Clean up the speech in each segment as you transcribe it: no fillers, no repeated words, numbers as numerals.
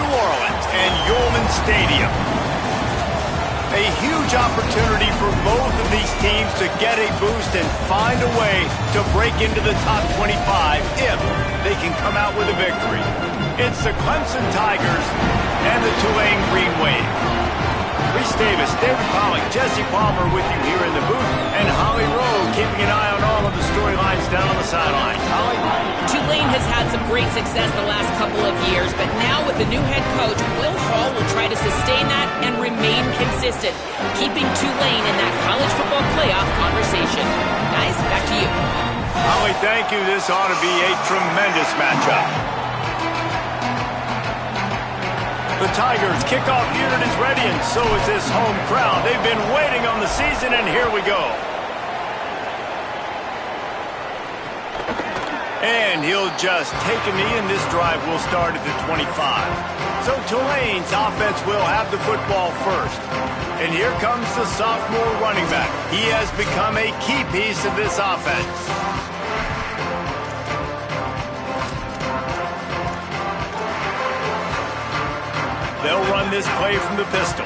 New Orleans and Yulman Stadium. A huge opportunity for both of these teams to get a boost and find a way to break into the top 25 if they can come out with a victory. It's the Clemson Tigers and the Tulane Green Wave. Reese Davis, David Pollack, Jesse Palmer with you here in the booth, and Holly Rowe keeping an eye on all of the storylines down on the sideline. Holly? Tulane has had some great success the last couple of years, but now with the new head coach, Will Hall will try to sustain that and remain consistent, keeping Tulane in that college football playoff conversation. Guys, back to you. Holly, thank you. This ought to be a tremendous matchup. The Tigers' kickoff unit is ready, and so is this home crowd. They've been waiting on the season, and here we go. And he'll just take a knee, and this drive will start at the 25. So Tulane's offense will have the football first. And here comes the sophomore running back. He has become a key piece of this offense. They'll run this play from the pistol.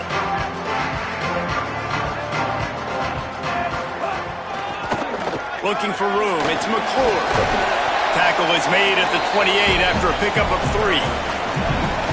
Looking for room, it's McClure. Tackle is made at the 28 after a pickup of 3.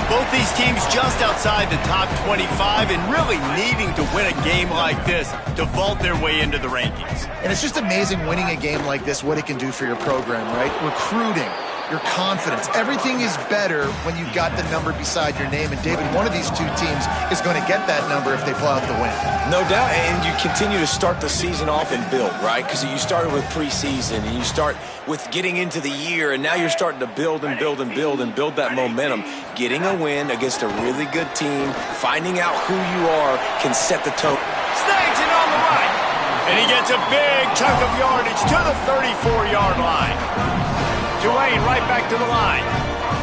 Both these teams just outside the top 25 and really needing to win a game like this to vault their way into the rankings. And it's just amazing winning a game like this, what it can do for your program, right? Recruiting, your confidence. Everything is better when you've got the number beside your name. And David, one of these two teams is going to get that number if they pull out the win. No doubt, and you continue to start the season off and build, right? Because you started with preseason, and you start with getting into the year, and now you're starting to build and build and build and build that momentum. Getting a win against a really good team, finding out who you are, can set the tone. Snags it on the right, and he gets a big chunk of yardage to the 34-yard line. Tulane right back to the line.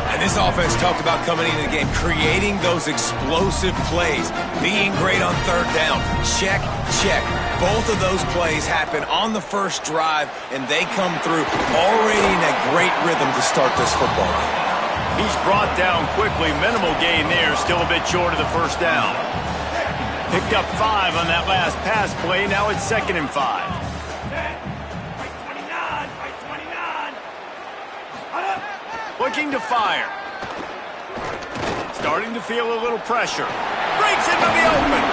And this offense talked about coming into the game, creating those explosive plays, being great on third down. Check, check. Both of those plays happen on the first drive, and they come through already in a great rhythm to start this football game. He's brought down quickly. Minimal gain there, still a bit short of the first down. Picked up 5 on that last pass play. Now it's 2nd and 5. Looking to fire. Starting to feel a little pressure. Breaks into the open.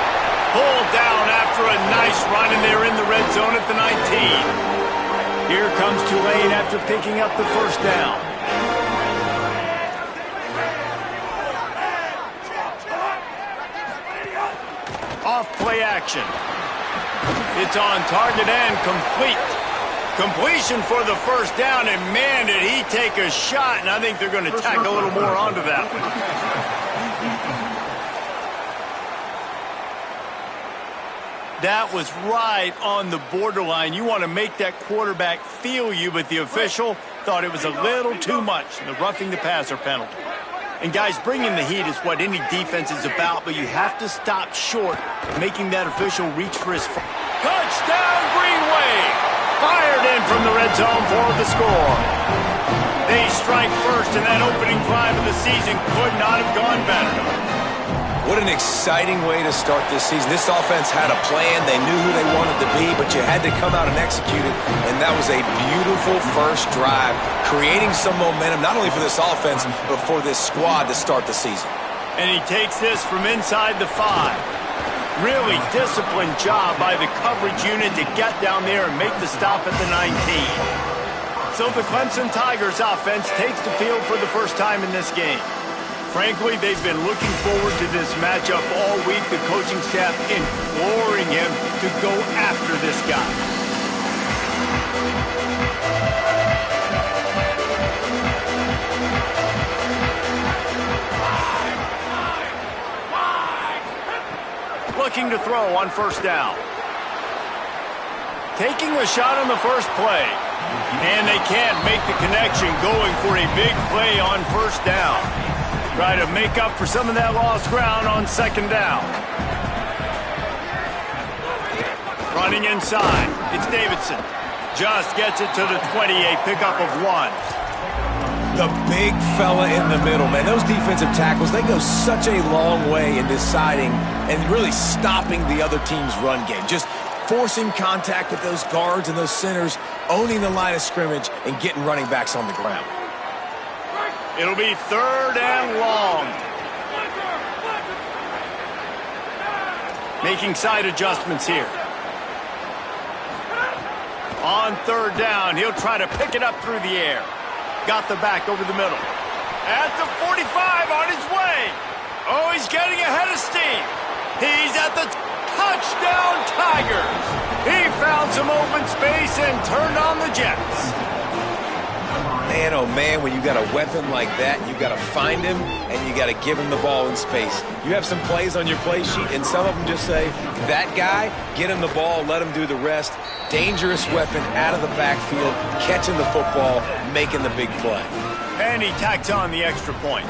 Pulled down after a nice run, and they're in the red zone at the 19. Here comes Tulane after picking up the first down. Off play action. It's on target and complete. Completion for the first down, and man, did he take a shot, and I think they're going to tack a little more onto that one. That was right on the borderline. You want to make that quarterback feel you, but the official thought it was a little too much, the roughing the passer penalty. And guys, bringing the heat is what any defense is about, but you have to stop short, making that official reach for his... Touchdown, Green Wave! Fired in from the red zone for the score. They strike first, and that opening drive of the season could not have gone better. What an exciting way to start this season. This offense had a plan. They knew who they wanted to be, but you had to come out and execute it, and that was a beautiful first drive, creating some momentum, not only for this offense, but for this squad to start the season. And he takes this from inside the 5. Really disciplined job by the coverage unit to get down there and make the stop at the 19. So the Clemson Tigers offense takes the field for the first time in this game. Frankly, they've been looking forward to this matchup all week. The coaching staff imploring him to go after this guy. Looking to throw on first down. Taking a shot on the first play. And they can't make the connection, going for a big play on first down. Try to make up for some of that lost ground on second down. Running inside. It's Davidson. Just gets it to the 20, a pickup of 1. The big fella in the middle, man. Those defensive tackles, they go such a long way in deciding and really stopping the other team's run game. Just forcing contact with those guards and those centers, owning the line of scrimmage, and getting running backs on the ground. It'll be 3rd and long. Making side adjustments here. On 3rd down, he'll try to pick it up through the air. Got the back over the middle. At the 45, on his way. Oh, he's getting ahead of steam. He's at the touchdown Tigers. He found some open space and turned on the Jets. Man, oh man, when you got a weapon like that, you got to find him and you got to give him the ball in space. You have some plays on your play sheet, and some of them just say, that guy, get him the ball, let him do the rest. Dangerous weapon out of the backfield, catching the football, making the big play. And he tacks on the extra point.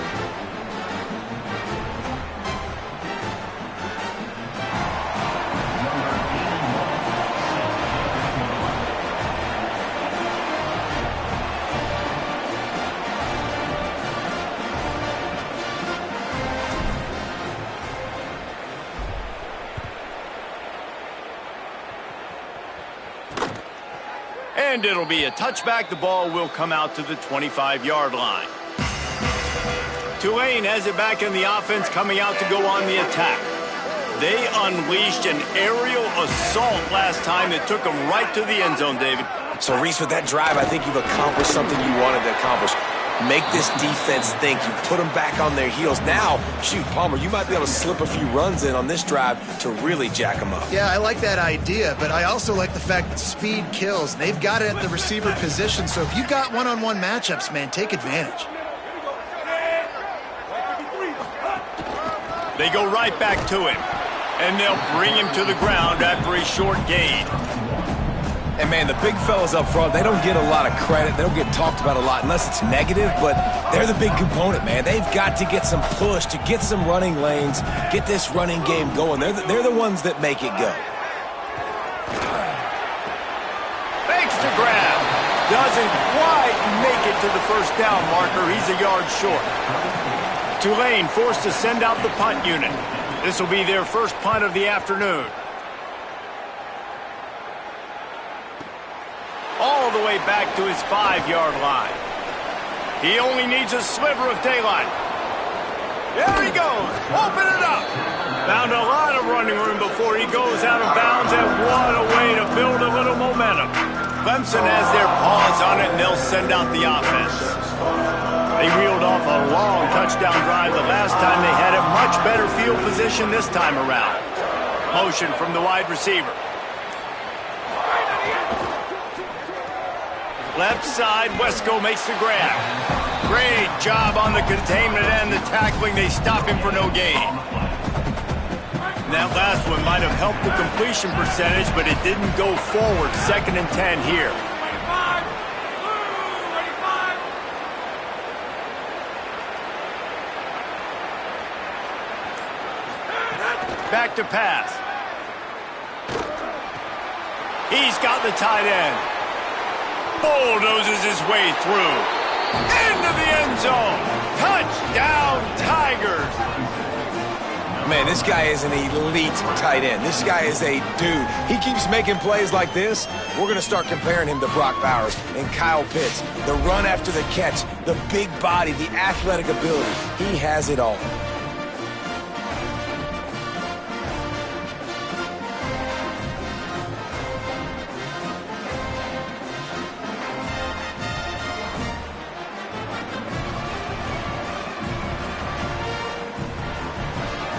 And it'll be a touchback. The ball will come out to the 25-yard line. Tulane has it back in the offense, coming out to go on the attack. They unleashed an aerial assault last time that took them right to the end zone, David. So, Reese, with that drive, I think you've accomplished something you wanted to accomplish. Make this defense think. You put them back on their heels. Now, shoot, Palmer, you might be able to slip a few runs in on this drive to really jack them up. Yeah, I like that idea, but I also like the fact that speed kills. They've got it at the receiver position, so if you've got one-on-one matchups, man, take advantage. They go right back to him, and they'll bring him to the ground after a short gain. And, man, the big fellas up front, they don't get a lot of credit. They don't get talked about a lot unless it's negative, but they're the big component, man. They've got to get some push, to get some running lanes, get this running game going. They're the ones that make it go. Fakes to grab. Doesn't quite make it to the first down marker. He's a yard short. Tulane forced to send out the punt unit. This will be their first punt of the afternoon. All the way back to his 5-yard line. He only needs a sliver of daylight. There he goes. Open it up. Found a lot of running room before he goes out of bounds, and what a way to build a little momentum. Clemson has their paws on it, and they'll send out the offense. They reeled off a long touchdown drive the last time. They had a much better field position this time around. Motion from the wide receiver. Left side, Wesco makes the grab. Great job on the containment and the tackling. They stop him for no gain. And that last one might have helped the completion percentage, but it didn't go forward. 2nd and 10 here. Back to pass. He's got the tight end. Bulldozes his way through. Into the end zone. Touchdown, Tigers. Man, this guy is an elite tight end. This guy is a dude. He keeps making plays like this. We're going to start comparing him to Brock Bowers and Kyle Pitts. The run after the catch, the big body, the athletic ability. He has it all.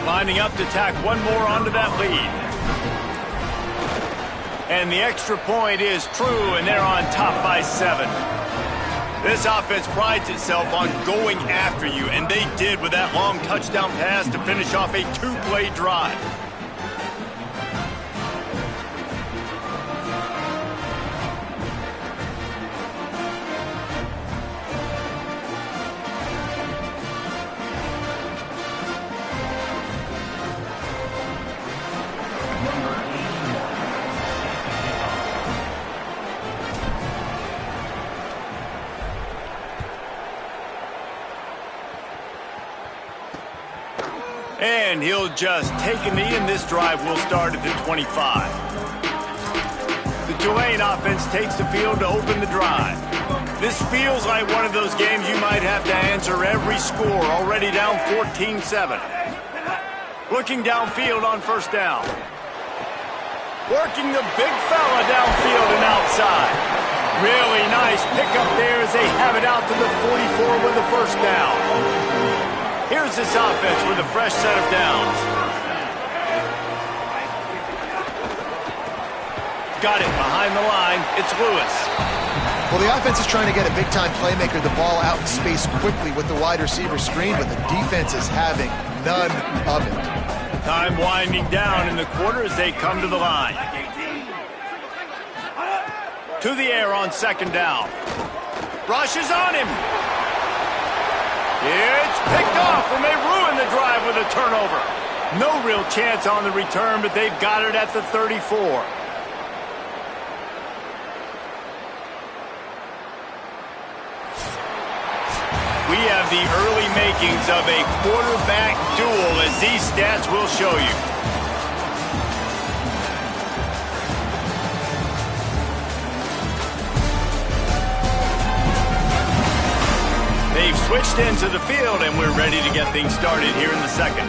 Lining up to tack one more onto that lead. And the extra point is true, and they're on top by 7. This offense prides itself on going after you, and they did with that long touchdown pass to finish off a 2-play drive. And he'll just take a knee, and this drive will start at the 25. The Tulane offense takes the field to open the drive. This feels like one of those games you might have to answer every score, already down 14-7. Looking downfield on first down. Working the big fella downfield and outside. Really nice pickup there as they have it out to the 44 with the first down. Here's this offense with a fresh set of downs. Got it behind the line. It's Lewis. Well, the offense is trying to get a big-time playmaker the ball out in space quickly with the wide receiver screen, but the defense is having none of it. Time winding down in the quarter as they come to the line. To the air on second down. Rush is on him. It's picked off, and they ruin the drive with a turnover. No real chance on the return, but they've got it at the 34. We have the early makings of a quarterback duel, as these stats will show you. They've switched into the field, and we're ready to get things started here in the second.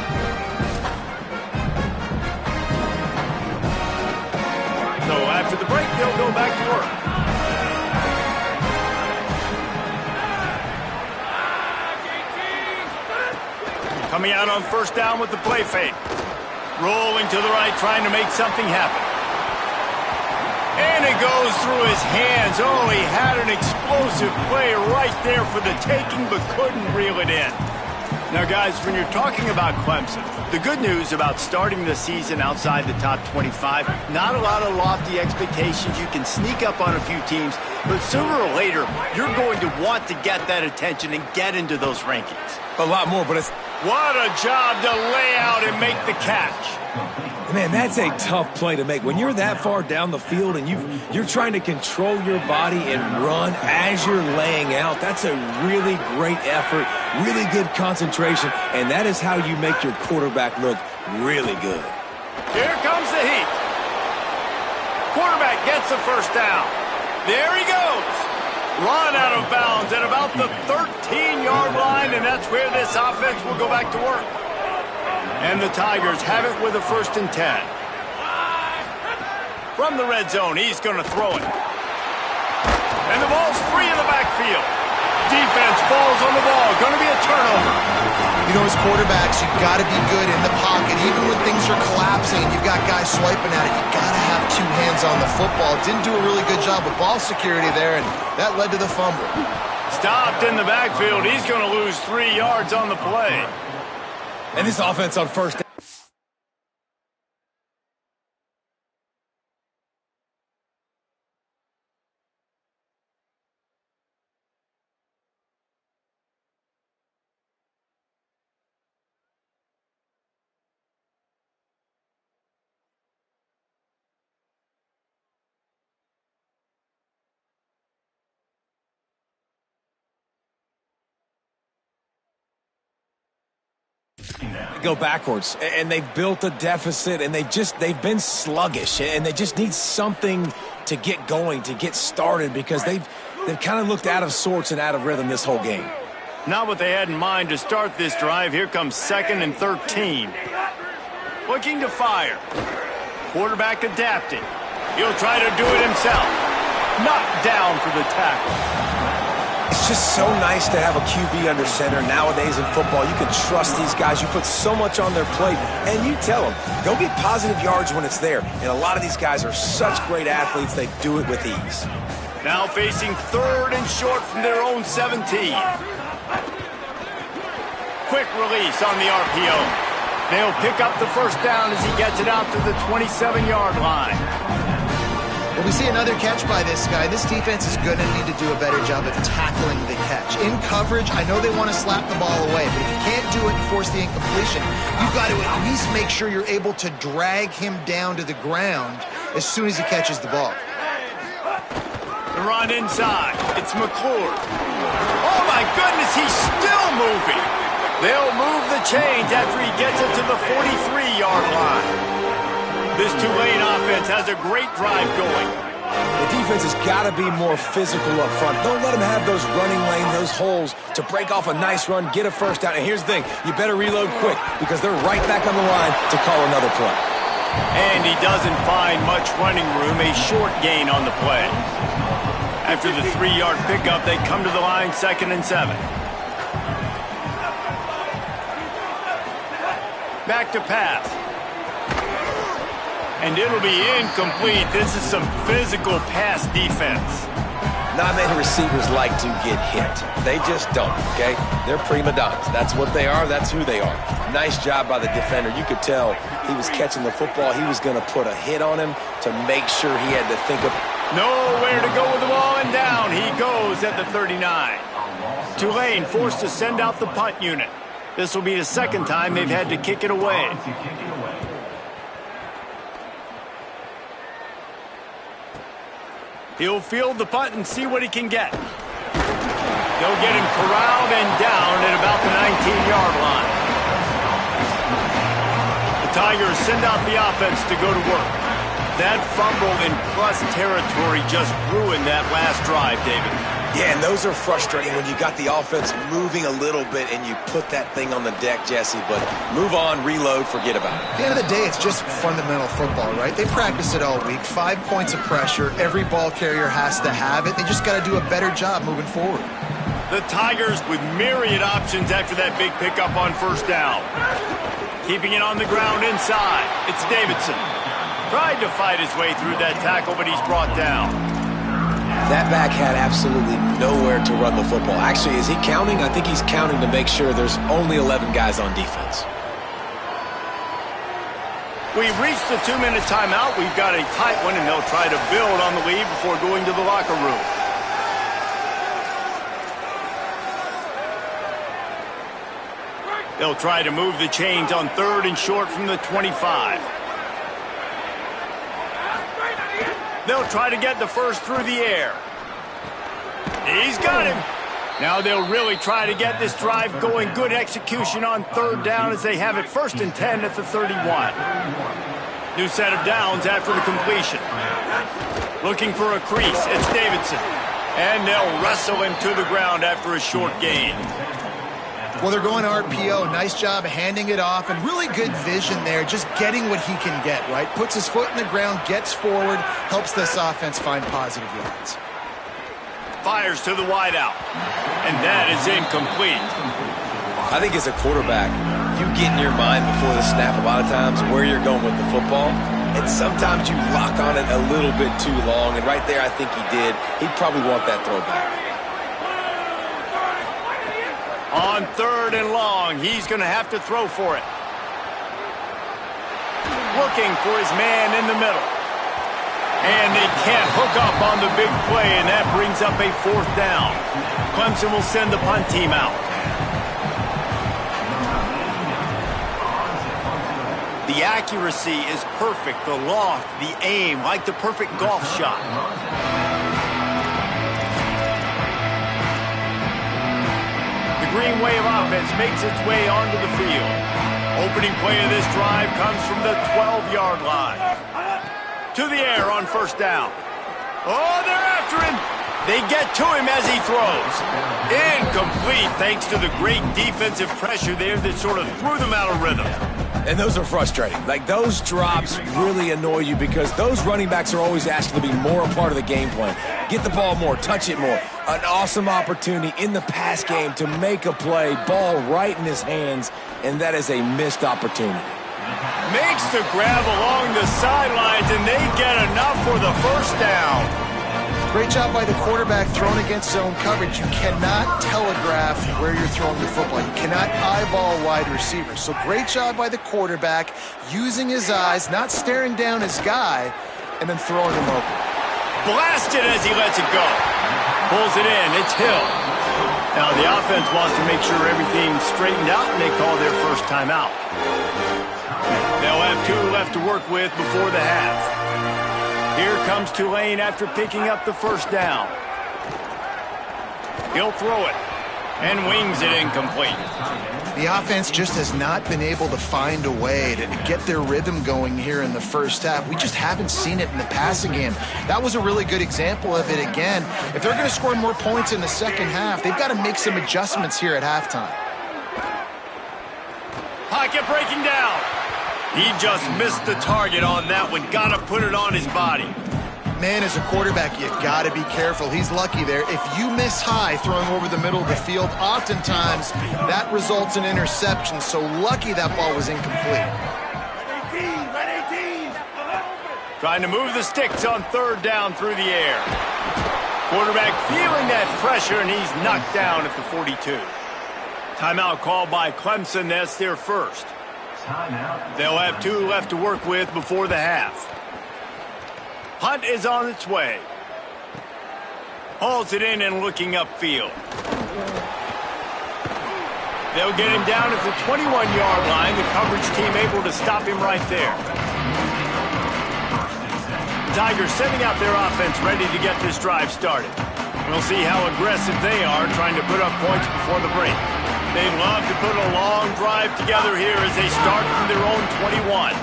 So after the break, they'll go back to work. Coming out on first down with the play fake. Rolling to the right, trying to make something happen. And it goes through his hands. Oh, he had an explosive play right there for the taking, but couldn't reel it in. Now, guys, when you're talking about Clemson, the good news about starting the season outside the top 25, not a lot of lofty expectations. You can sneak up on a few teams, but sooner or later, you're going to want to get that attention and get into those rankings. A lot more, but it's... What a job to lay out and make the catch. Man, that's a tough play to make. When you're that far down the field and you're trying to control your body and run as you're laying out, that's a really great effort, really good concentration, and that is how you make your quarterback look really good. Here comes the heat. Quarterback gets the first down. There he goes. Run out of bounds at about the 13-yard line, and that's where this offense will go back to work. And the Tigers have it with a 1st and 10. From the red zone, he's going to throw it. And the ball's free in the backfield. Defense falls on the ball. Going to be a turnover. You know, as quarterbacks, you've got to be good in the pocket. Even when things are collapsing and you've got guys swiping at it, you've got to have two hands on the football. Didn't do a really good job of ball security there, and that led to the fumble. Stopped in the backfield. He's going to lose 3 yards on the play. And this offense on first down. Go backwards, and they've built a deficit, and they've been sluggish, and they just need something to get going, to get started, because they've kind of looked out of sorts and out of rhythm this whole game. Not what they had in mind to start this drive. Here comes 2nd and 13. Looking to fire. Quarterback adapting. He'll try to do it himself. Knocked down for the tackle. It's just so nice to have a QB under center nowadays in football. You can trust these guys. You put so much on their plate, and you tell them, go get positive yards when it's there. And a lot of these guys are such great athletes, they do it with ease. Now facing 3rd and short from their own 17. Quick release on the RPO. They'll pick up the first down as he gets it out to the 27-yard line. Well, we see another catch by this guy. This defense is going to need to do a better job of tackling the catch. In coverage, I know they want to slap the ball away, but if you can't do it and force the incompletion, you've got to at least make sure you're able to drag him down to the ground as soon as he catches the ball. The run inside. It's McClure. Oh, my goodness, he's still moving. They'll move the chains after he gets it to the 43-yard line. This Tulane offense has a great drive going. The defense has got to be more physical up front. Don't let them have those running lanes, those holes to break off a nice run, get a first down. And here's the thing, you better reload quick because they're right back on the line to call another play. And he doesn't find much running room, a short gain on the play. After the 3-yard pickup, they come to the line 2nd and 7. Back to pass. And it'll be incomplete. This is some physical pass defense. Not many receivers like to get hit. They just don't, okay? They're prima donnas. That's what they are. That's who they are. Nice job by the defender. You could tell he was catching the football. He was going to put a hit on him to make sure he had to think of... Nowhere to go with the ball, and down he goes at the 39. Tulane forced to send out the punt unit. This will be the second time they've had to kick it away. He'll field the punt and see what he can get. They'll get him corralled and down at about the 19-yard line. The Tigers send out the offense to go to work. That fumble in plus territory just ruined that last drive, David. Yeah, and those are frustrating when you got the offense moving a little bit and you put that thing on the deck, Jesse. But move on, reload, forget about it. At the end of the day, it's just fundamental football, right? They practice it all week. 5 points of pressure. Every ball carrier has to have it. They just got to do a better job moving forward. The Tigers with myriad options after that big pickup on first down. Keeping it on the ground inside. It's Davidson. Tried to fight his way through that tackle, but he's brought down. That back had absolutely nowhere to run the football. Actually, is he counting? I think he's counting to make sure there's only 11 guys on defense. We've reached the 2-minute timeout. We've got a tight one, and they'll try to build on the lead before going to the locker room. They'll try to move the chains on 3rd and short from the 25. They'll try to get the first through the air. He's got him. Now they'll really try to get this drive going. Good execution on 3rd down as they have it 1st and 10 at the 31. New set of downs after the completion. Looking for a crease. It's Davidson. And they'll wrestle him to the ground after a short gain. Well, they're going RPO. Nice job handing it off, and really good vision there, just getting what he can get, right? Puts his foot in the ground, gets forward, helps this offense find positive yards. Fires to the wideout, and that is incomplete. I think as a quarterback, you get in your mind before the snap a lot of times where you're going with the football, and sometimes you lock on it a little bit too long, and right there I think he did. He'd probably want that throwback. On 3rd and long, he's going to have to throw for it. Looking for his man in the middle. And they can't hook up on the big play, and that brings up a 4th down. Clemson will send the punt team out. The accuracy is perfect, the loft, the aim, like the perfect golf shot. Green Wave offense makes its way onto the field. Opening play of this drive comes from the 12-yard line. To the air on 1st down. Oh, they're after him. They get to him as he throws. Incomplete thanks to the great defensive pressure there that sort of threw them out of rhythm. And those are frustrating. Like, those drops really annoy you because those running backs are always asked to be more a part of the game plan. Get the ball more, touch it more. An awesome opportunity in the pass game to make a play, ball right in his hands, and that is a missed opportunity. Makes the grab along the sidelines, and they get enough for the 1st down. Great job by the quarterback thrown against zone coverage. You cannot telegraph where you're throwing the football. You cannot eyeball wide receivers. So great job by the quarterback using his eyes, not staring down his guy, and then throwing him open. Blasted as he lets it go. Pulls it in. It's Hill. Now the offense wants to make sure everything's straightened out, and they call their first timeout. They'll have 2 left to work with before the half. Here comes Tulane after picking up the 1st down. He'll throw it. And wings it incomplete. The offense just has not been able to find a way to get their rhythm going here in the first half. We just haven't seen it in the passing game. That was a really good example of it again. If they're going to score more points in the second half, they've got to make some adjustments here at halftime. Pocket breaking down. He just missed the target on that one. Got to put it on his body. Man, as a quarterback, you got to be careful. He's lucky there. If you miss high throwing over the middle of the field, oftentimes that results in interception. So lucky that ball was incomplete. Trying to move the sticks on third down through the air. Quarterback feeling that pressure, and he's knocked down at the 42. Timeout called by Clemson. That's their first. They'll have 2 left to work with before the half. Punt is on its way. Hauls it in and looking upfield. They'll get him down at the 21-yard line. The coverage team able to stop him right there. Tigers sending out their offense ready to get this drive started. We'll see how aggressive they are trying to put up points before the break. They love to put a long drive together here as they start from their own 21.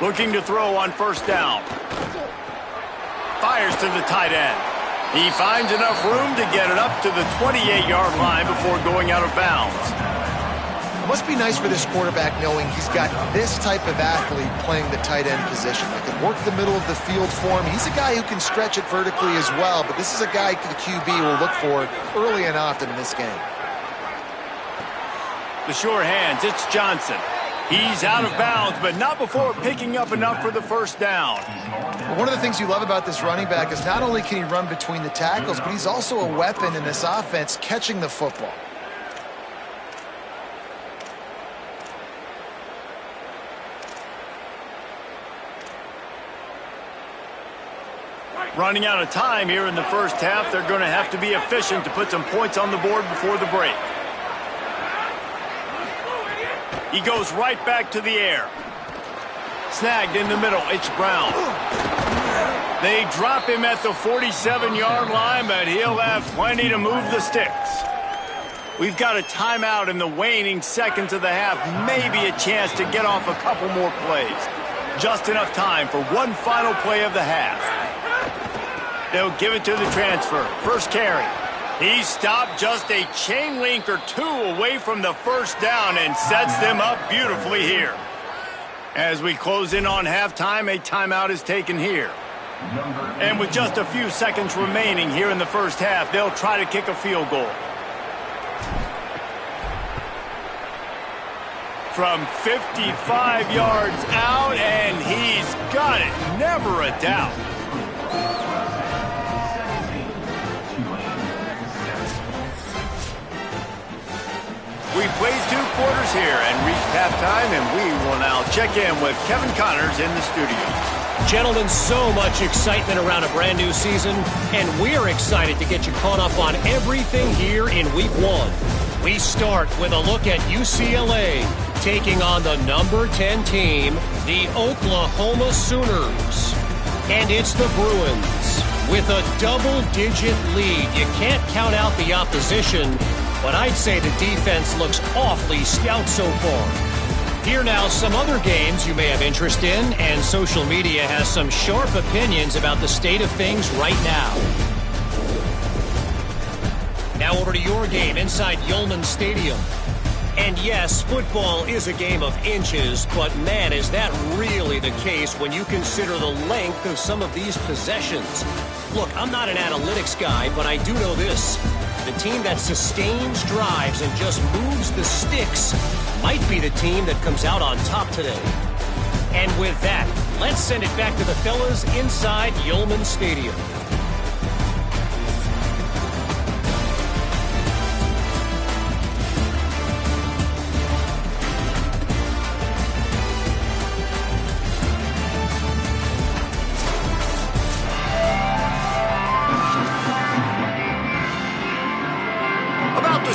Looking to throw on first down. Fires to the tight end. He finds enough room to get it up to the 28-yard line before going out of bounds. It must be nice for this quarterback knowing he's got this type of athlete playing the tight end position. That can work the middle of the field for him. He's a guy who can stretch it vertically as well, but this is a guy the QB will look for early and often in this game. The sure hands, it's Johnson. He's out of bounds, but not before picking up enough for the first down. Well, one of the things you love about this running back is not only can he run between the tackles, but he's also a weapon in this offense catching the football. Running out of time here in the first half. They're going to have to be efficient to put some points on the board before the break. He goes right back to the air. Snagged in the middle. It's Brown. They drop him at the 47-yard line, but he'll have plenty to move the sticks. We've got a timeout in the waning seconds of the half. Maybe a chance to get off a couple more plays. Just enough time for one final play of the half. They'll give it to the transfer. First carry. He stopped just a chain link or 2 away from the first down and sets them up beautifully here. As we close in on halftime, a timeout is taken here. And with just a few seconds remaining here in the first half, they'll try to kick a field goal. From 55 yards out, and he's got it. Never a doubt. We played 2 quarters here and reached halftime, and we will now check in with Kevin Connors in the studio. Gentlemen, so much excitement around a brand new season, and we're excited to get you caught up on everything here in Week 1. We start with a look at UCLA taking on the number 10 team, the Oklahoma Sooners. And it's the Bruins. With a double-digit lead, you can't count out the opposition, but I'd say the defense looks awfully stout so far. Here now, some other games you may have interest in, and social media has some sharp opinions about the state of things right now. Now over to your game inside Yulman Stadium. And yes, football is a game of inches, but man, is that really the case when you consider the length of some of these possessions. Look, I'm not an analytics guy, but I do know this. The team that sustains drives and just moves the sticks might be the team that comes out on top today. And with that, let's send it back to the fellas inside Yulman Stadium.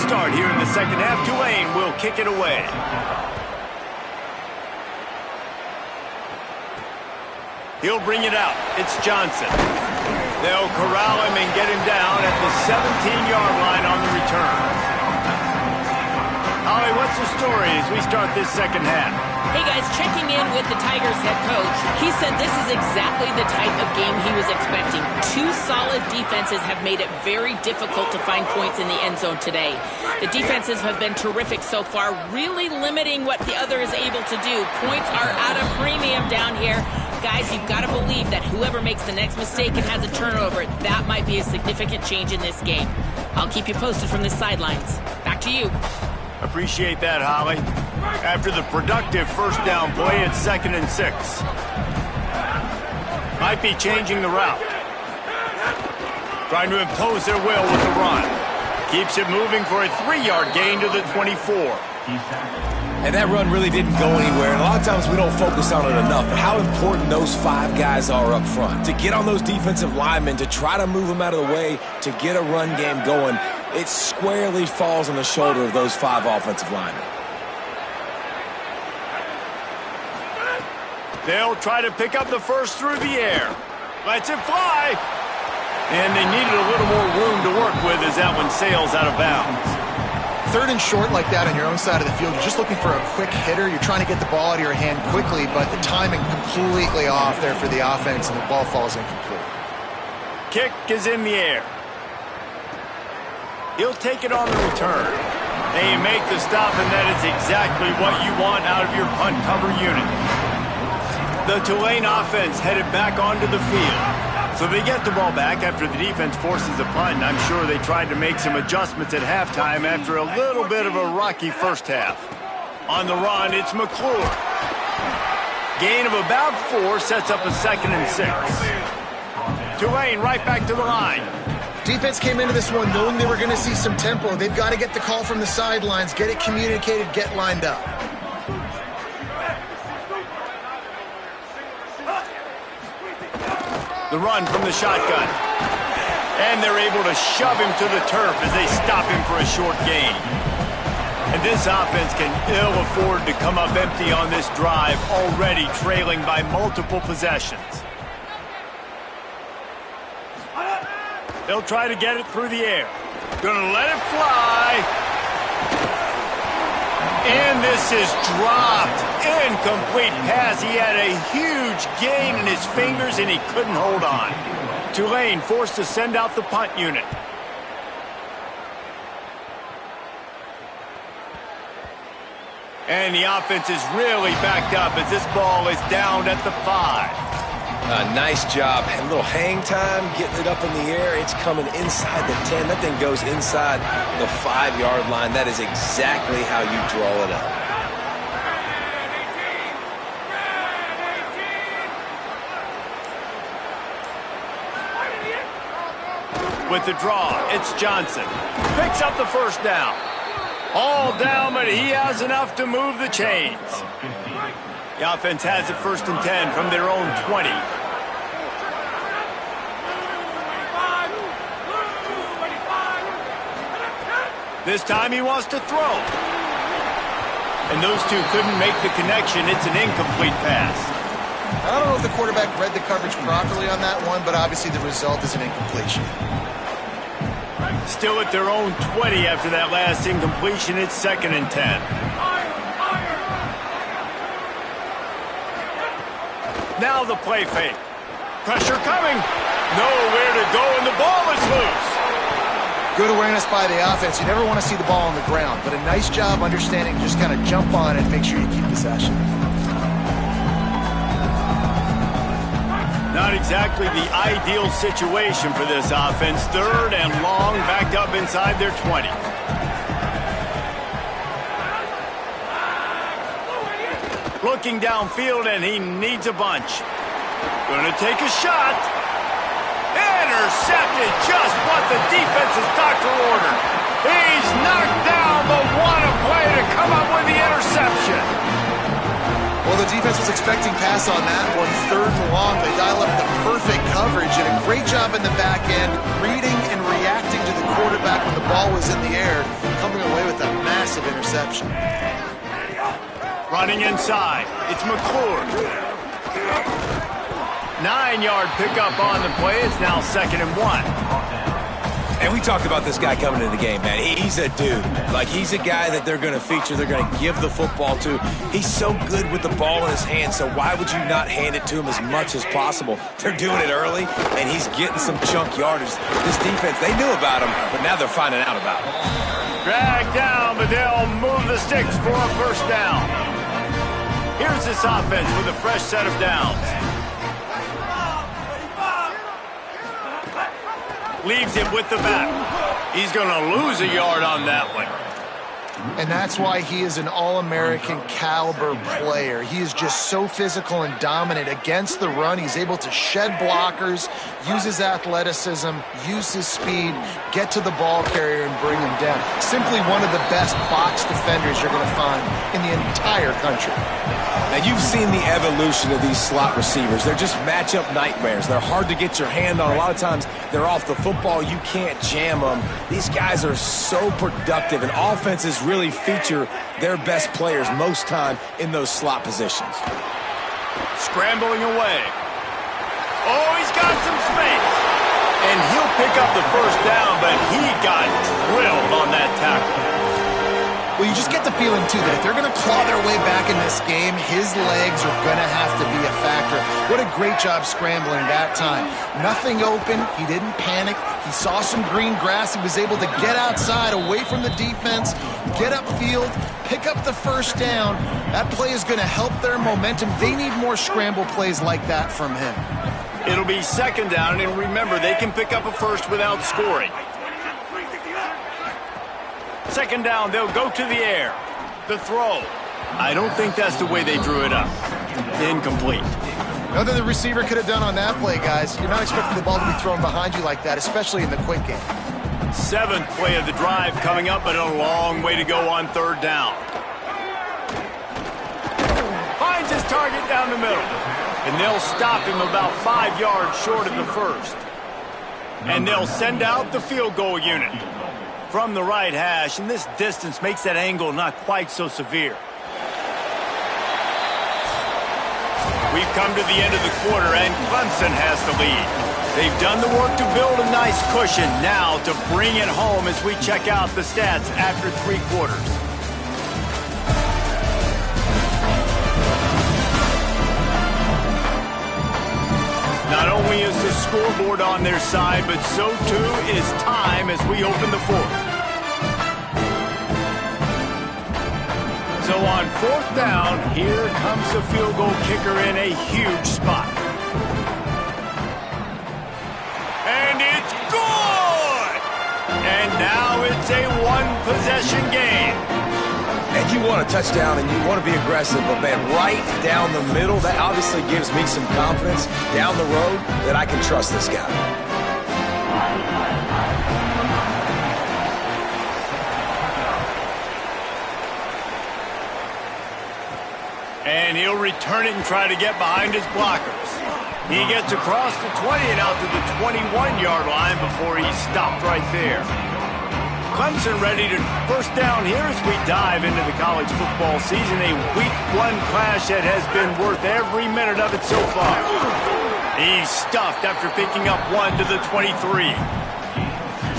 Start here in the second half. Tulane will kick it away. He'll bring it out. It's Johnson. They'll corral him and get him down at the 17-yard line on the return. Holly, what's the story as we start this second half? Hey guys, checking in with the Tigers head coach. He said this is exactly the type of game he was expecting. Two solid defenses have made it very difficult to find points in the end zone today. The defenses have been terrific so far, really limiting what the other is able to do. Points are at a premium down here. Guys, you've got to believe that whoever makes the next mistake and has a turnover, that might be a significant change in this game. I'll keep you posted from the sidelines. Back to you. Appreciate that, Holly. After the productive first down play, it's 2nd and 6. Might be changing the route. Trying to impose their will with the run. Keeps it moving for a 3-yard gain to the 24. And that run really didn't go anywhere. And a lot of times we don't focus on it enough. But how important those 5 guys are up front. To get on those defensive linemen, to try to move them out of the way, to get a run game going, it squarely falls on the shoulder of those 5 offensive linemen. They'll try to pick up the first through the air. Lets it fly. And they needed a little more room to work with as that one sails out of bounds. 3rd and short like that on your own side of the field, you're just looking for a quick hitter. You're trying to get the ball out of your hand quickly, but the timing completely off there for the offense, and the ball falls incomplete. Kick is in the air. He'll take it on the return. They make the stop, and that is exactly what you want out of your punt cover unit. The Tulane offense headed back onto the field. So they get the ball back after the defense forces a punt, and I'm sure they tried to make some adjustments at halftime after a little bit of a rocky first half. On the run, it's McClure. Gain of about 4 sets up a 2nd and 6. Tulane right back to the line. Defense came into this one knowing they were going to see some tempo. They've got to get the call from the sidelines, get it communicated, get lined up. The run from the shotgun. And they're able to shove him to the turf as they stop him for a short gain. And this offense can ill afford to come up empty on this drive, already trailing by multiple possessions. They'll try to get it through the air. Gonna let it fly. And this is dropped. Incomplete pass. He had a huge gain in his fingers and he couldn't hold on. Tulane forced to send out the punt unit. And the offense is really backed up as this ball is down at the 5. Nice job. A little hang time, getting it up in the air. It's coming inside the 10. That thing goes inside the 5-yard line. That is exactly how you draw it up. With the draw, it's Johnson. Picks up the first down. All down, but he has enough to move the chains. The offense has it 1st and 10 from their own 20. This time he wants to throw. And those two couldn't make the connection. It's an incomplete pass. I don't know if the quarterback read the coverage properly on that one, but obviously the result is an incompletion. Still at their own 20 after that last incompletion. It's 2nd and 10. Now the play fake. Pressure coming. Nowhere to go, and the ball is loose. Good awareness by the offense. You never want to see the ball on the ground, but a nice job understanding to just kind of jump on it and make sure you keep possession. Not exactly the ideal situation for this offense. 3rd and long, backed up inside their 20. Looking downfield, and he needs a bunch. Gonna take a shot. Intercepted, just what the defense's doctor ordered. He's knocked down, but what a play to come up with the interception. Well, the defense was expecting pass on that one. 3rd and long, they dial up the perfect coverage and a great job in the back end, reading and reacting to the quarterback when the ball was in the air, coming away with a massive interception. Running inside, it's McClure. 9-yard pickup on the play. It's now 2nd and 1. And we talked about this guy coming into the game, man. He's a dude. Like, he's a guy that they're going to feature. They're going to give the football to. He's so good with the ball in his hand, so why would you not hand it to him as much as possible? They're doing it early, and he's getting some chunk yardage. This defense, they knew about him, but now they're finding out about him. Drag down, but they'll move the sticks for a first down. Here's this offense with a fresh set of downs. Leaves him with the back. He's going to lose a yard on that one. And that's why he is an All-American caliber player. He is just so physical and dominant against the run. He's able to shed blockers, use his athleticism, use his speed, get to the ball carrier and bring him down. Simply one of the best box defenders you're going to find in the entire country. Now, you've seen the evolution of these slot receivers. They're just matchup nightmares. They're hard to get your hand on. A lot of times, they're off the football. You can't jam them. These guys are so productive, and offenses really feature their best players most time in those slot positions. Scrambling away. Oh, he's got some space. And he'll pick up the first down, but he got drilled on that tackle. Well, you just get the feeling, too, that if they're going to claw their way back in this game, his legs are going to have to be a factor. What a great job scrambling that time. Nothing open. He didn't panic. He saw some green grass. He was able to get outside, away from the defense, get upfield, pick up the first down. That play is going to help their momentum. They need more scramble plays like that from him. It'll be 2nd down, and remember, they can pick up a first without scoring. 2nd down, they'll go to the air. The throw. I don't think that's the way they drew it up. Incomplete. Nothing the receiver could have done on that play, guys. You're not expecting the ball to be thrown behind you like that, especially in the quick game. 7th play of the drive coming up, but a long way to go on 3rd down. Finds his target down the middle. And they'll stop him about 5 yards short of the first. And they'll send out the field goal unit from the right hash, and this distance makes that angle not quite so severe. We've come to the end of the quarter, and Clemson has the lead. They've done the work to build a nice cushion, now to bring it home as we check out the stats after 3 quarters. Not only is the scoreboard on their side, but so too is time as we open the 4th. So on 4th down, here comes the field goal kicker in a huge spot. And it's good! And now it's a 1-possession game. And you want a touchdown and you want to be aggressive, but man, right down the middle, that obviously gives me some confidence down the road that I can trust this guy. And he'll return it and try to get behind his blockers. He gets across the 20 and out to the 21-yard line before he's stopped right there. Clemson ready to first down here as we dive into the college football season. A week 1 clash that has been worth every minute of it so far. He's stuffed after picking up 1 to the 23.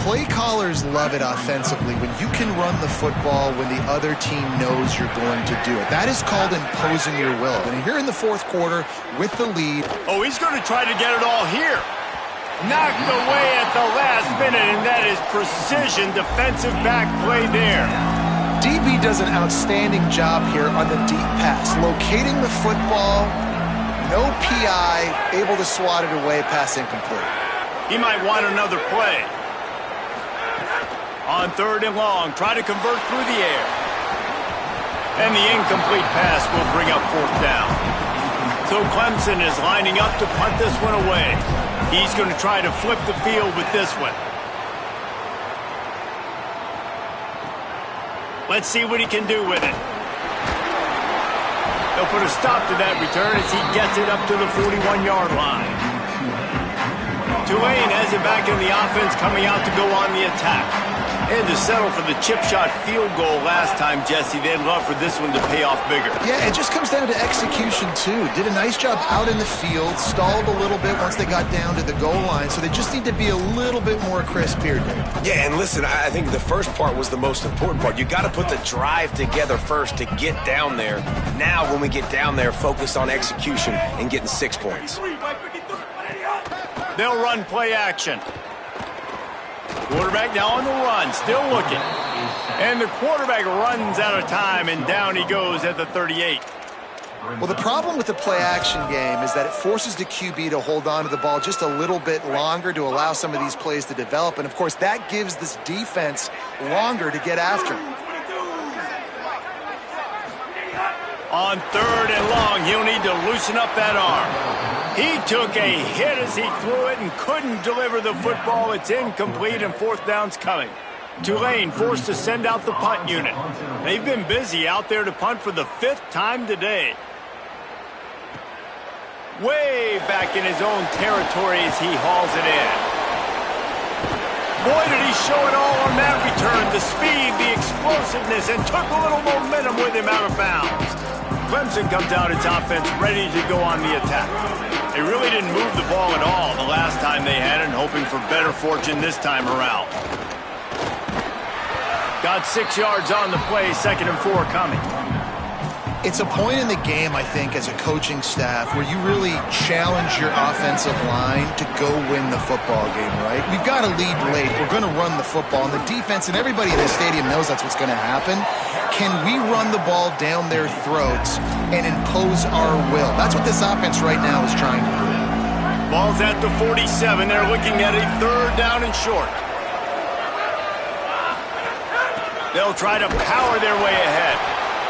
Play callers love it offensively when you can run the football when the other team knows you're going to do it. That is called imposing your will. And here in the 4th quarter with the lead. Oh, he's going to try to get it all here. Knocked away at the last minute, and that is precision defensive back play there. DB does an outstanding job here on the deep pass. Locating the football, no PI, able to swat it away, pass incomplete. He might want another play. On 3rd and long, try to convert through the air. And the incomplete pass will bring up 4th down. So Clemson is lining up to punt this one away. He's going to try to flip the field with this one. Let's see what he can do with it. They'll put a stop to that return as he gets it up to the 41-yard line. Tulane has it back in the offense, coming out to go on the attack. And to settle for the chip shot field goal last time, Jesse, they'd love for this one to pay off bigger. Yeah, it just comes down to execution, too. Did a nice job out in the field, stalled a little bit once they got down to the goal line, so they just need to be a little bit more crisp here, Dave. Yeah, and listen, I think the first part was the most important part. You got to put the drive together first to get down there. Now, when we get down there, focus on execution and getting 6 points. They'll run play action. Quarterback now on the run, still looking. And the quarterback runs out of time, and down he goes at the 38. Well, the problem with the play-action game is that it forces the QB to hold on to the ball just a little bit longer to allow some of these plays to develop. And, of course, that gives this defense longer to get after. On 3rd and long, he'll need to loosen up that arm. He took a hit as he threw it and couldn't deliver the football. It's incomplete, and 4th down's coming. Tulane forced to send out the punt unit. They've been busy out there to punt for the 5th time today. Way back in his own territory as he hauls it in. Boy, did he show it all on that return. The speed, the explosiveness, and took a little momentum with him out of bounds. Clemson comes out its offense ready to go on the attack. They really didn't move the ball at all the last time they had it, hoping for better fortune this time around. Got 6 yards on the play, 2nd and 4 coming. It's a point in the game, I think, as a coaching staff where you really challenge your offensive line to go win the football game, right? We've got to lead late. We're going to run the football. And the defense and everybody in the stadium knows that's what's going to happen. Can we run the ball down their throats and impose our will? That's what this offense right now is trying to do. Ball's at the 47. They're looking at a 3rd down and short. They'll try to power their way ahead.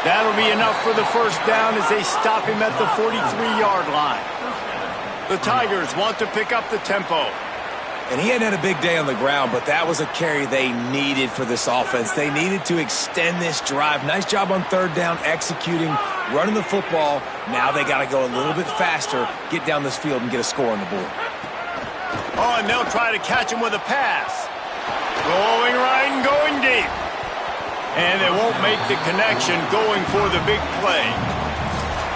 That'll be enough for the 1st down as they stop him at the 43-yard line. The Tigers want to pick up the tempo. And he hadn't had a big day on the ground, but that was a carry they needed for this offense. They needed to extend this drive. Nice job on 3rd down, executing, running the football. Now they got to go a little bit faster, get down this field, and get a score on the board. Oh, and they'll try to catch him with a pass. Going right and going deep. And they won't make the connection going for the big play.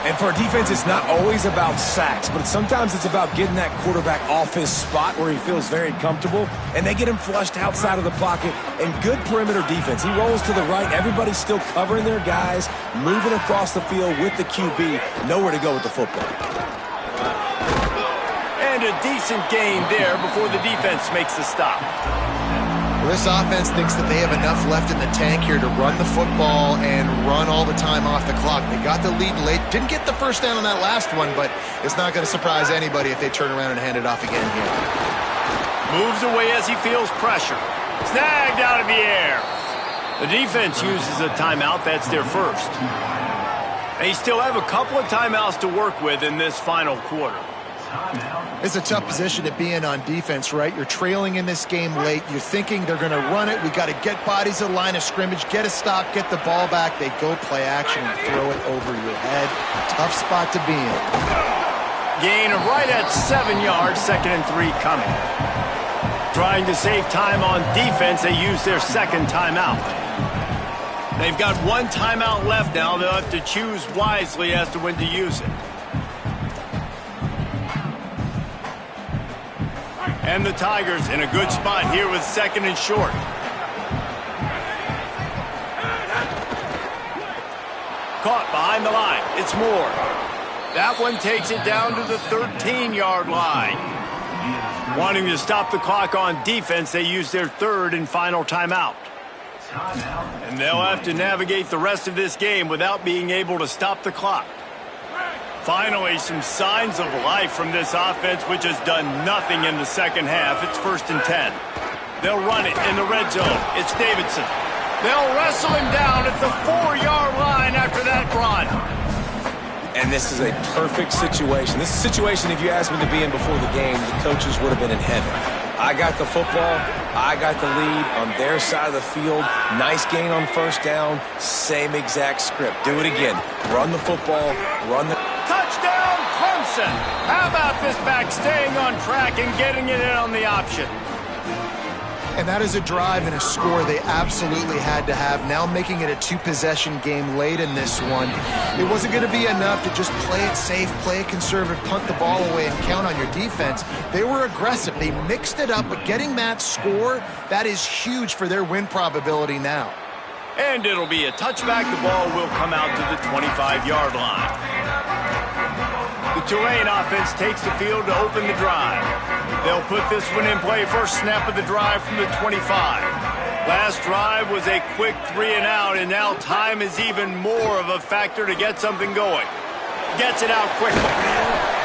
And for a defense, it's not always about sacks, but sometimes it's about getting that quarterback off his spot where he feels very comfortable, and they get him flushed outside of the pocket, and good perimeter defense. He rolls to the right. Everybody's still covering their guys, moving across the field with the QB, nowhere to go with the football. And a decent gain there before the defense makes the stop. Well, this offense thinks that they have enough left in the tank here to run the football and run all the time off the clock. They got the lead late. Didn't get the 1st down on that last one, but it's not going to surprise anybody if they turn around and hand it off again here. Moves away as he feels pressure. Snagged out of the air. The defense uses a timeout. That's their 1st. They still have a couple of timeouts to work with in this final quarter. It's a tough position to be in on defense, right? You're trailing in this game late. You're thinking they're going to run it. We got to get bodies to the line of scrimmage, get a stop, get the ball back. They go play action and throw it over your head. Tough spot to be in. Gain of right at 7 yards, 2nd and 3 coming. Trying to save time on defense, they use their 2nd timeout. They've got 1 timeout left now. They'll have to choose wisely as to when to use it. And the Tigers in a good spot here with 2nd and short. Caught behind the line. It's Moore. That one takes it down to the 13-yard line. Wanting to stop the clock on defense, they use their 3rd and final timeout. And they'll have to navigate the rest of this game without being able to stop the clock. Finally, some signs of life from this offense, which has done nothing in the 2nd half. It's 1st and 10. They'll run it in the red zone. It's Davidson. They'll wrestle him down at the 4-yard line after that run. And this is a perfect situation. This is a situation, if you asked me to be in before the game, the coaches would have been in heaven. I got the football. I got the lead on their side of the field. Nice gain on 1st down. Same exact script. Do it again. Run the football. Run the... Touchdown, Clemson. How about this back staying on track and getting it in on the option? And that is a drive and a score they absolutely had to have. Now making it a two-possession game late in this one. It wasn't going to be enough to just play it safe, play it conservative, punt the ball away, and count on your defense. They were aggressive. They mixed it up, but getting that score, that is huge for their win probability now. And it'll be a touchback. The ball will come out to the 25-yard line. The Tulane offense takes the field to open the drive. They'll put this one in play. First snap of the drive from the 25. Last drive was a quick 3-and-out, and now time is even more of a factor to get something going. Gets it out quickly.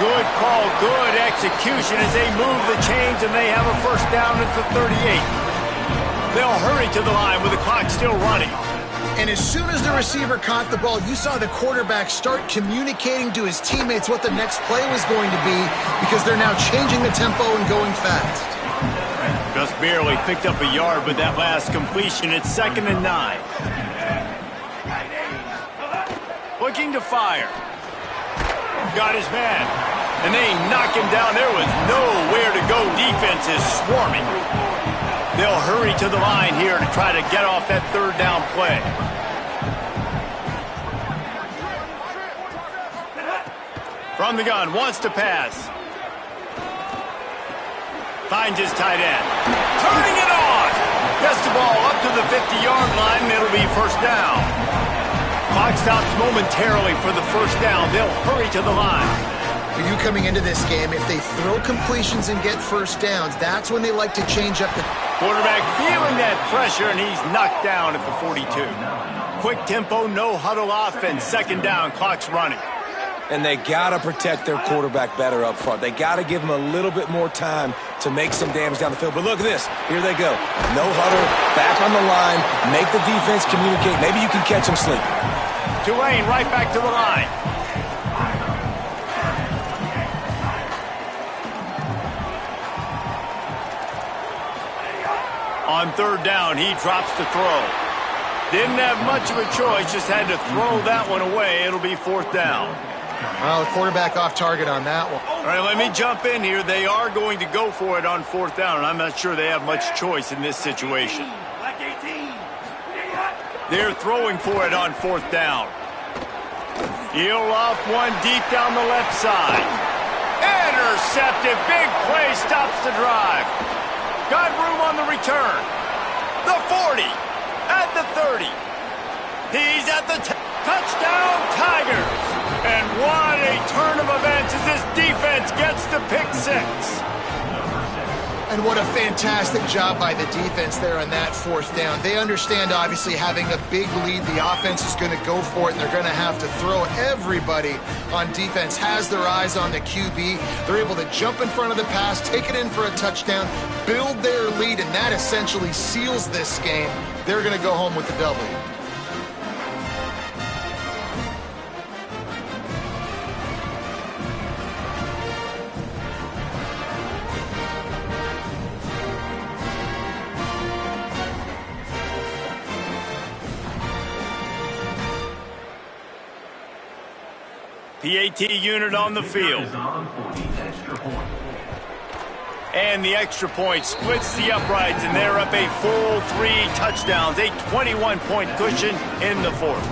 Good call, good execution as they move the chains, and they have a first down at the 38. They'll hurry to the line with the clock still running. And as soon as the receiver caught the ball, you saw the quarterback start communicating to his teammates what the next play was going to be, because they're now changing the tempo and going fast. Just barely picked up a yard with that last completion. It's 2nd and 9. Looking to fire. Got his man. And they knock him down. There was nowhere to go. Defense is swarming. They'll hurry to the line here to try to get off that third down play. From the gun, wants to pass. Finds his tight end. Turning it on! Gets the ball up to the 50-yard line, and it'll be first down. Clock stops momentarily for the first down. They'll hurry to the line. For you coming into this game, if they throw completions and get first downs, that's when they like to change up the... Quarterback feeling that pressure, and he's knocked down at the 42. Quick tempo, no huddle offense. 2nd down, clock's running. And they got to protect their quarterback better up front. They got to give him a little bit more time to make some damage down the field. But look at this. Here they go. No huddle, back on the line, make the defense communicate. Maybe you can catch them sleeping. Tulane right back to the line. On 3rd down, he drops the throw. Didn't have much of a choice, just had to throw that one away. It'll be 4th down. Well, the quarterback off target on that one. All right, let me jump in here. They are going to go for it on 4th down, and I'm not sure they have much choice in this situation. They're throwing for it on 4th down. Heel off one deep down the left side. Intercepted. Big play stops the drive. Got room on the return. The 40. At the 30. He's at the touchdown, Tigers. And what a turn of events as this defense gets the pick 6. And what a fantastic job by the defense there on that 4th down. They understand, obviously, having a big lead. The offense is going to go for it, and they're going to have to throw. Everybody on defense has their eyes on the QB. They're able to jump in front of the pass, take it in for a touchdown, build their lead, and that essentially seals this game. They're going to go home with the W. PAT unit on the field. And the extra point splits the uprights, and they're up a full 3 touchdowns, a 21-point cushion in the 4th.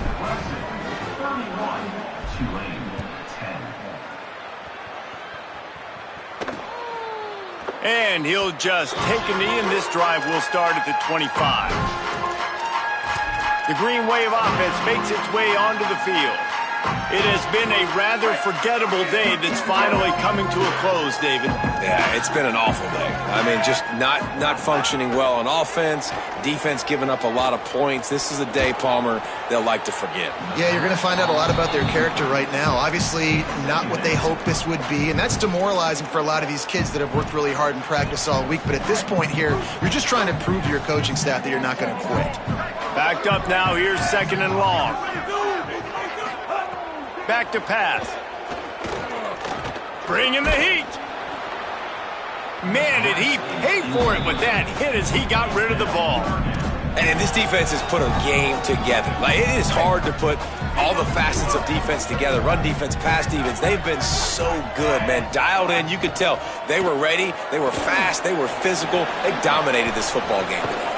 And he'll just take a knee, and this drive will start at the 25. The Green Wave offense makes its way onto the field. It has been a rather forgettable day that's finally coming to a close, David. Yeah, it's been an awful day. I mean, just not functioning well on offense, defense giving up a lot of points. This is a day, Palmer, they'll like to forget. Yeah, you're going to find out a lot about their character right now. Obviously, not what they hoped this would be, and that's demoralizing for a lot of these kids that have worked really hard in practice all week. But at this point here, you're just trying to prove to your coaching staff that you're not going to quit. Backed up now, here's 2nd and long. Back to pass. Bringing the heat. Man, did he pay for it with that hit as he got rid of the ball. And this defense has put a game together. Like, it is hard to put all the facets of defense together. Run defense, pass defense. They've been so good, man. Dialed in. You could tell they were ready. They were fast. They were physical. They dominated this football game today.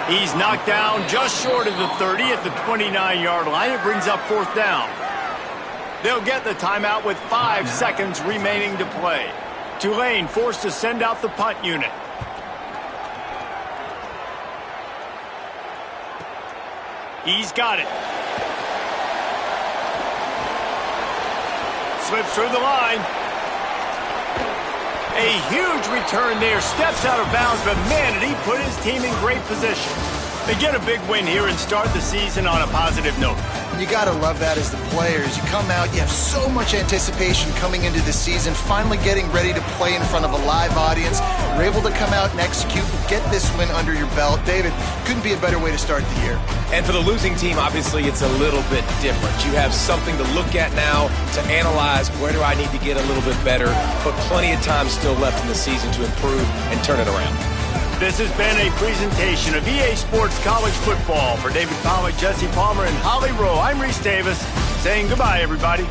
He's knocked down just short of the 30 at the 29-yard line. It brings up 4th down. They'll get the timeout with 5 seconds remaining to play. Tulane forced to send out the punt unit. He's got it. Slips through the line. A huge return there. Steps out of bounds, but man, did he put his team in great position. They get a big win here and start the season on a positive note. You got to love that as the players. You come out, you have so much anticipation coming into the season, finally getting ready to play in front of a live audience. You're able to come out and execute, get this win under your belt. David, couldn't be a better way to start the year. And for the losing team, obviously, it's a little bit different. You have something to look at now to analyze where do I need to get a little bit better, but plenty of time still left in the season to improve and turn it around. This has been a presentation of EA Sports College Football. For David Pollack, Jesse Palmer, and Holly Rowe, I'm Reese Davis saying goodbye, everybody.